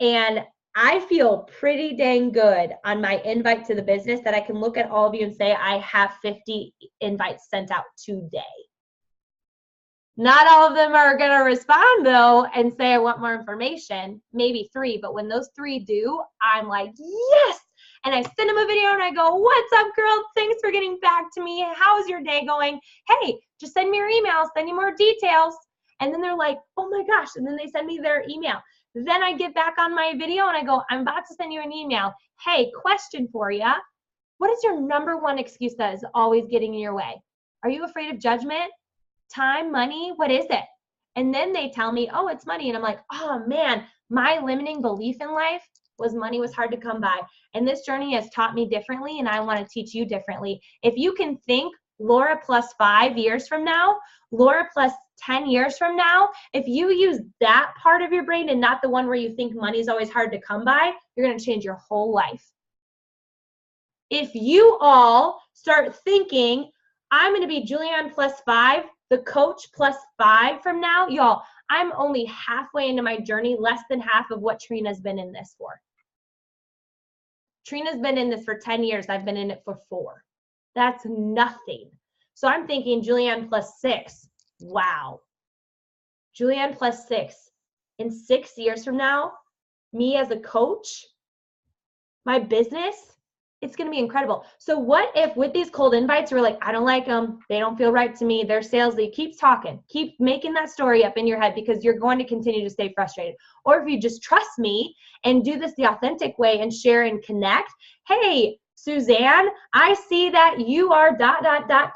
A: that. And I feel pretty dang good on my invite to the business that I can look at all of you and say, I have 50 invites sent out today. Not all of them are going to respond though and say, I want more information, maybe 3. But when those 3 do, I'm like, yes. And I send them a video and I go, what's up, girl? Thanks for getting back to me. How's your day going? Hey, just send me your email, send you more details. And then they're like, oh my gosh. And then they send me their email. Then I get back on my video and I go, I'm about to send you an email. Hey, question for you. What is your number one excuse that is always getting in your way? Are you afraid of judgment? Time, money? What is it? And then they tell me, oh, it's money. And I'm like, oh man, my limiting belief in life was money was hard to come by. And this journey has taught me differently, and I want to teach you differently. If you can think Laura plus 5 years from now, Laura plus 10 years from now, if you use that part of your brain and not the one where you think money is always hard to come by, you're going to change your whole life. If you all start thinking, I'm going to be Julianne plus 5, the coach plus 5 from now, y'all, I'm only halfway into my journey, less than half of what Trina's been in this for. Trina's been in this for 10 years. I've been in it for 4. That's nothing. So I'm thinking Julianne plus 6. Wow. Julianne plus 6. In 6 years from now, me as a coach, my business, it's going to be incredible. So what if with these cold invites, you're like, I don't like them. They don't feel right to me. They're salesy. Keep talking. Keep making that story up in your head because you're going to continue to stay frustrated. Or if you just trust me and do this the authentic way and share and connect, hey, Suzanne, I see that you are ...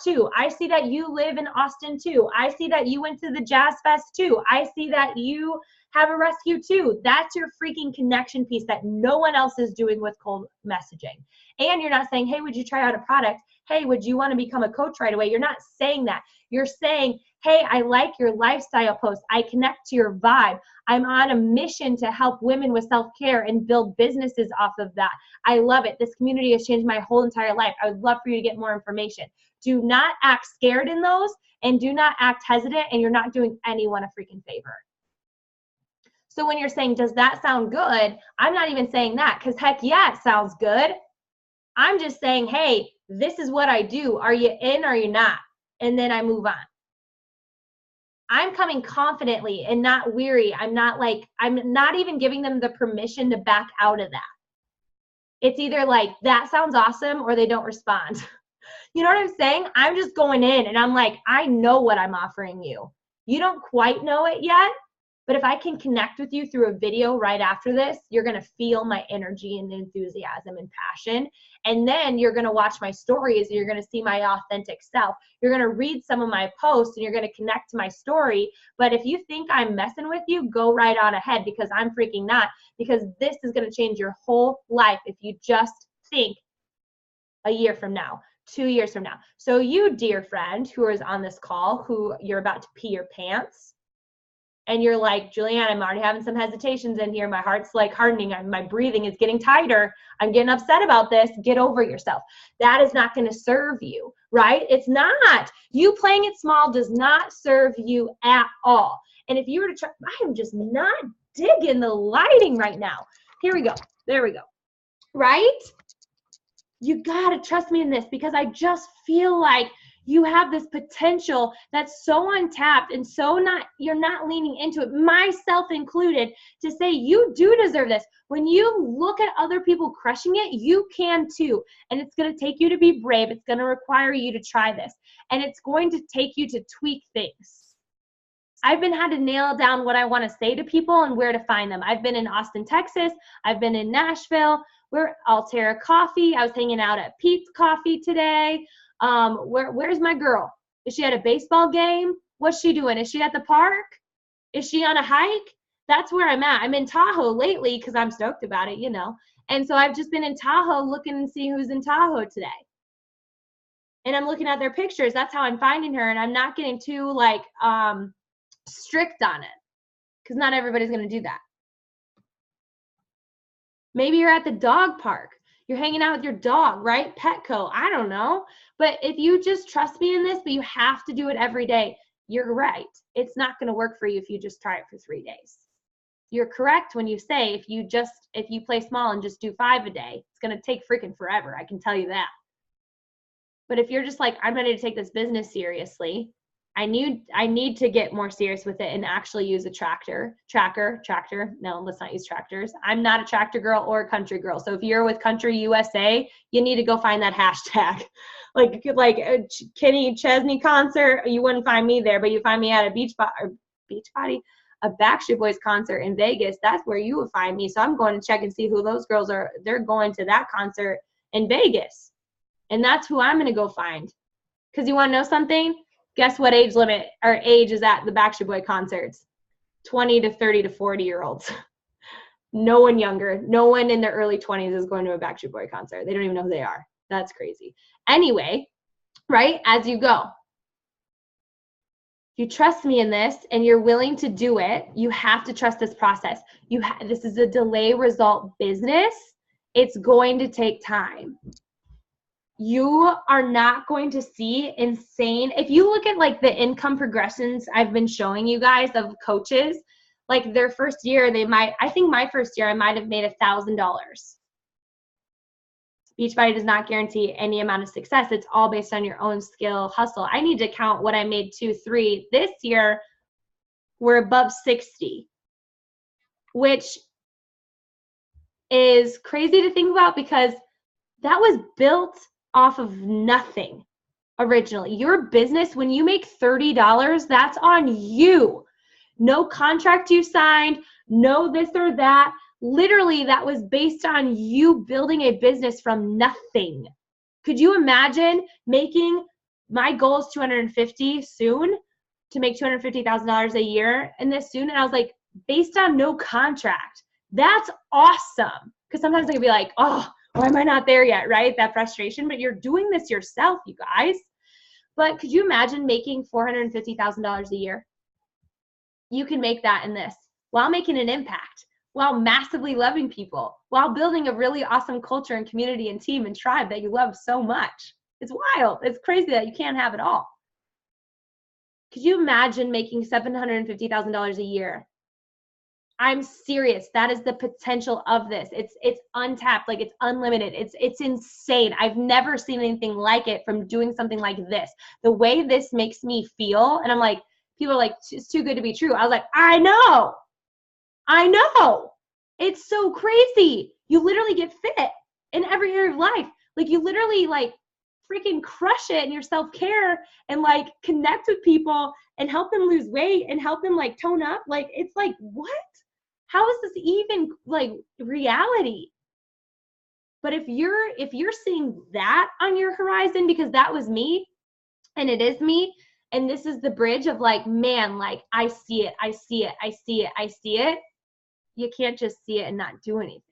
A: too. I see that you live in Austin too. I see that you went to the Jazz Fest too. I see that you have a rescue too. That's your freaking connection piece that no one else is doing with cold messaging. And you're not saying, hey, would you try out a product? Hey, would you want to become a coach right away? You're not saying that. You're saying, hey, I like your lifestyle post. I connect to your vibe. I'm on a mission to help women with self-care and build businesses off of that. I love it. This community has changed my whole entire life. I would love for you to get more information. Do not act scared in those, and do not act hesitant, and you're not doing anyone a freaking favor. So when you're saying, does that sound good? I'm not even saying that because heck yeah, it sounds good. I'm just saying, hey, this is what I do. Are you in or are you not? And then I move on. I'm coming confidently and not weary. I'm not even giving them the permission to back out of that. It's either like, that sounds awesome, or they don't respond. You know what I'm saying? I'm just going in and I'm like, I know what I'm offering you. You don't quite know it yet, but if I can connect with you through a video right after this, you're going to feel my energy and enthusiasm and passion. And then you're going to watch my stories and you're going to see my authentic self. You're going to read some of my posts and you're going to connect to my story. But if you think I'm messing with you, go right on ahead, because I'm freaking not, because this is going to change your whole life if you just think a year from now, 2 years from now. So you, dear friend, who is on this call, who you're about to pee your pants, and you're like, Julianne, I'm already having some hesitations in here. My heart's like hardening. My breathing is getting tighter. I'm getting upset about this. Get over yourself. That is not going to serve you, right? It's not. You playing it small does not serve you at all. And if you were to try, I am just not digging the lighting right now. Here we go. There we go. Right? You got to trust me in this, because I just feel like you have this potential that's so untapped and you're not leaning into it, myself included, to say you do deserve this. When you look at other people crushing it, you can too. And it's going to take you to be brave. It's going to require you to try this. And it's going to take you to tweak things. I've been had to nail down what I want to say to people and where to find them. I've been in Austin, Texas. I've been in Nashville. We're Altera Coffee. I was hanging out at Pete's Coffee today. Where's my girl? Is she at a baseball game? What's she doing? Is she at the park? Is she on a hike? That's where I'm at. I'm in Tahoe lately because I'm stoked about it, you know. And so I've just been in Tahoe looking and see who's in Tahoe today. And I'm looking at their pictures. That's how I'm finding her. And I'm not getting too strict on it, because not everybody's going to do that. Maybe you're at the dog park. You're hanging out with your dog, right? Petco, I don't know. But if you just trust me in this, but you have to do it every day, you're right. It's not going to work for you if you just try it for 3 days. you're correct when you say if you play small and just do 5 a day, it's going to take freaking forever. I can tell you that. But if you're just like, I'm ready to take this business seriously, I need to get more serious with it and actually use a tracker. No, let's not use tractors. I'm not a tractor girl or a country girl. So if you're with Country USA, you need to go find that hashtag. like a Kenny Chesney concert, you wouldn't find me there, but you find me at a a Backstreet Boys concert in Vegas. That's where you would find me. So I'm going to check and see who those girls are. They're going to that concert in Vegas. And that's who I'm going to go find. Because you want to know something? Guess what age limit or age is at the Backstreet Boy concerts? 20 to 30 to 40-year-olds. No one younger. No one in their early 20s is going to a Backstreet Boy concert. They don't even know who they are. That's crazy. Anyway, right, as you go. If you trust me in this and you're willing to do it, you have to trust this process. This is a delay result business. It's going to take time. You are not going to see insane. If you look at like the income progressions I've been showing you guys of coaches, like their first year, I think my first year, I might've made $1,000. Beachbody does not guarantee any amount of success. It's all based on your own skill, hustle. I need to count what I made 2, 3. This year, we're above 60, which is crazy to think about because that was built off of nothing originally. Your business, when you make $30, that's on you. No contract you signed, no this or that. Literally, that was based on you building a business from nothing. Could you imagine my goal is 250 soon, to make $250,000 a year in this soon? And I was like, based on no contract. That's awesome. Because sometimes I can be like, oh, why am I not there yet, right? That frustration, but you're doing this yourself, you guys. But could you imagine making $450,000 a year? You can make that in this while making an impact, while massively loving people, while building a really awesome culture and community and team and tribe that you love so much. It's wild. It's crazy that you can't have it all. Could you imagine making $750,000 a year? I'm serious. That is the potential of this. It's untapped, like it's unlimited. It's insane. I've never seen anything like it from doing something like this. The way this makes me feel, and I'm like, people are like, it's too good to be true. I was like, I know. It's so crazy. You literally get fit in every area of life. Like you literally like freaking crush it in your self-care and like connect with people and help them lose weight and help them like tone up. Like, it's like, what? How is this even like reality? But if you're seeing that on your horizon, because that was me and it is me, and this is the bridge of like, man, like I see it. You can't just see it and not do anything.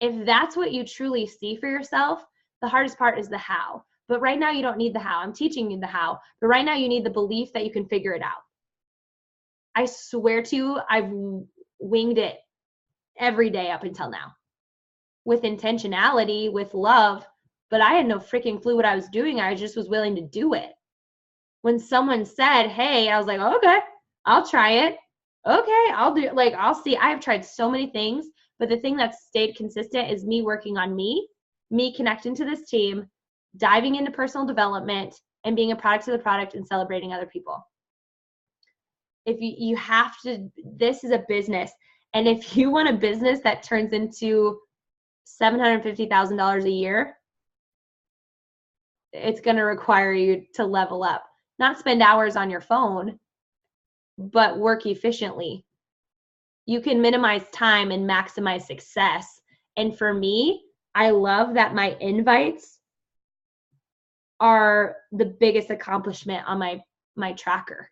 A: If that's what you truly see for yourself, the hardest part is the how. But right now you don't need the how. I'm teaching you the how. But right now you need the belief that you can figure it out. I swear to you, I've winged it every day up until now with intentionality, with love, but I had no freaking clue what I was doing. I just was willing to do it. When someone said, hey, I was like, okay, I'll try it. Okay, I'll do it. Like, I'll see. I have tried so many things, but the thing that's stayed consistent is me working on me connecting to this team, diving into personal development, and being a product of the product and celebrating other people. If you have to, this is a business. And if you want a business that turns into $750,000 a year, it's going to require you to level up. Not spend hours on your phone, but work efficiently. You can minimize time and maximize success. And for me, I love that my invites are the biggest accomplishment on my tracker,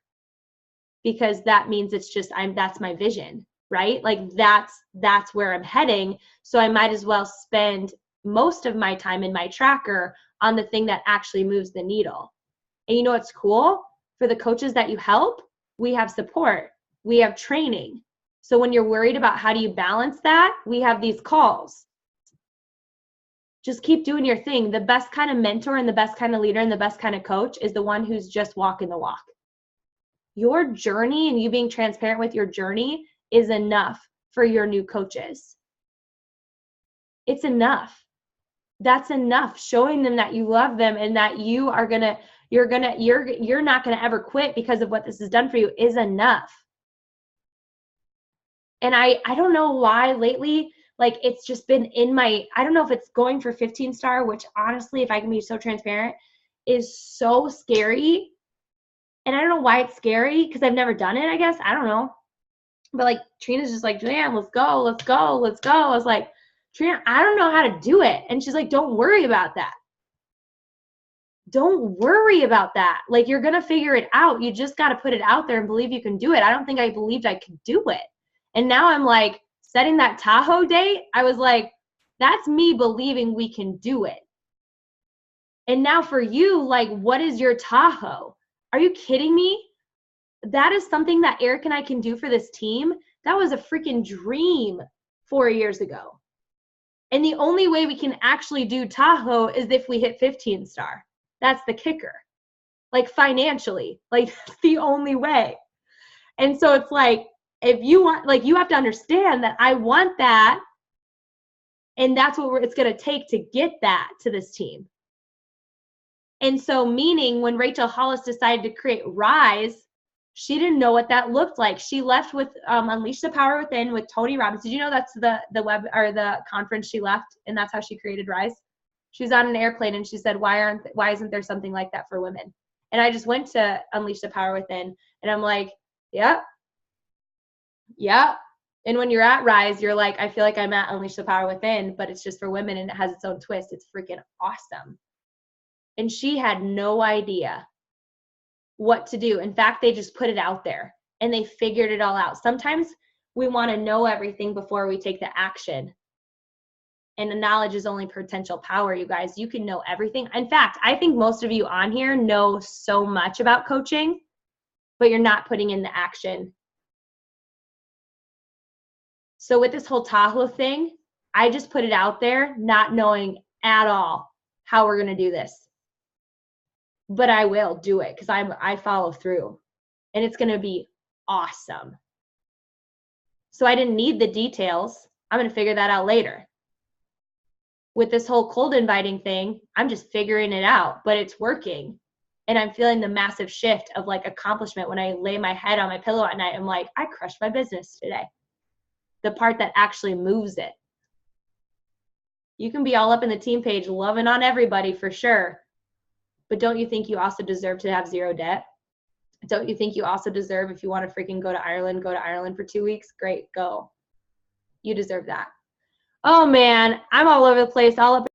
A: because that means it's just, that's my vision, right? Like that's where I'm heading. So I might as well spend most of my time in my tracker on the thing that actually moves the needle. And you know what's cool? For the coaches that you help, we have support, we have training. So when you're worried about how do you balance that, we have these calls. Just keep doing your thing. The best kind of mentor and the best kind of leader and the best kind of coach is the one who's just walking the walk. Your journey and you being transparent with your journey is enough for your new coaches. It's enough. That's enough. Showing them that you love them and that you're not gonna ever quit because of what this has done for you is enough. And I don't know why lately, like it's just been in my, I don't know if it's going for 15 star, which honestly, if I can be so transparent, is so scary. And I don't know why it's scary because I've never done it, I guess. I don't know. But like Trina's just like, Julianne, let's go, let's go, let's go. I was like, Trina, I don't know how to do it. And she's like, don't worry about that. Don't worry about that. Like you're going to figure it out. You just got to put it out there and believe you can do it. I don't think I believed I could do it. And now I'm like setting that Tahoe date. I was like, that's me believing we can do it. And now for you, like, what is your Tahoe? Are you kidding me? That is something that Eric and I can do for this team. That was a freaking dream 4 years ago. And the only way we can actually do Tahoe is if we hit 15 star. That's the kicker. Like financially, like that's the only way. And so it's like, if you want, like you have to understand that I want that. And that's what it's going to take to get that to this team. And so meaning when Rachel Hollis decided to create Rise, she didn't know what that looked like. She left with Unleash the Power Within with Tony Robbins. Did you know that's the web or the conference she left, and that's how she created Rise? She was on an airplane and she said, why isn't there something like that for women? And I just went to Unleash the Power Within, and I'm like, yep. And when you're at Rise, you're like, I feel like I'm at Unleash the Power Within, but it's just for women and it has its own twist. It's freaking awesome. And she had no idea what to do. In fact, they just put it out there and they figured it all out. Sometimes we want to know everything before we take the action. And the knowledge is only potential power, you guys. You can know everything. In fact, I think most of you on here know so much about coaching, but you're not putting in the action. So with this whole Tahoe thing, I just put it out there, not knowing at all how we're going to do this. But I will do it because I follow through, and it's going to be awesome. So I didn't need the details. I'm going to figure that out later. With this whole cold inviting thing, I'm just figuring it out, but it's working. And I'm feeling the massive shift of like accomplishment when I lay my head on my pillow at night. I'm like, I crushed my business today. The part that actually moves it. You can be all up in the team page, loving on everybody for sure. But don't you think you also deserve to have zero debt? Don't you think you also deserve, if you want to freaking go to Ireland for 2 weeks? Great, go. You deserve that. Oh man, I'm all over the place, all up